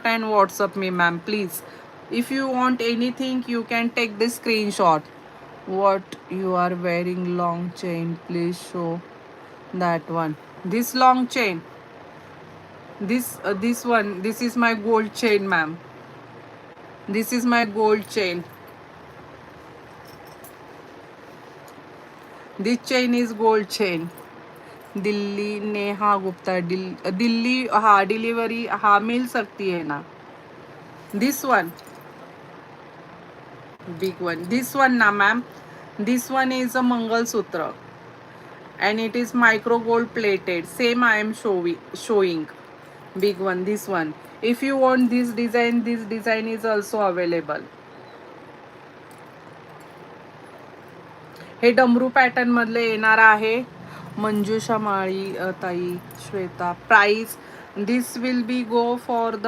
and WhatsApp me, ma'am, please. If you want anything, you can take the screenshot. What you are wearing long chain, please show that one. This long chain. This one. This is my gold chain, ma'am. This is my gold chain. This chain is gold chain. Delhi Neha Gupta Delhi हाँ delivery हाँ मिल सकती है ना. This one, big one. This one na ma'am. This one is a Mangal Sutra and it is micro gold plated. Same I am showing. Big one. This one. If you want this design is also available. हे डमरू pattern मधले येणार आहे. मंजुषा माळी ताई Shweta. Price this will be go for the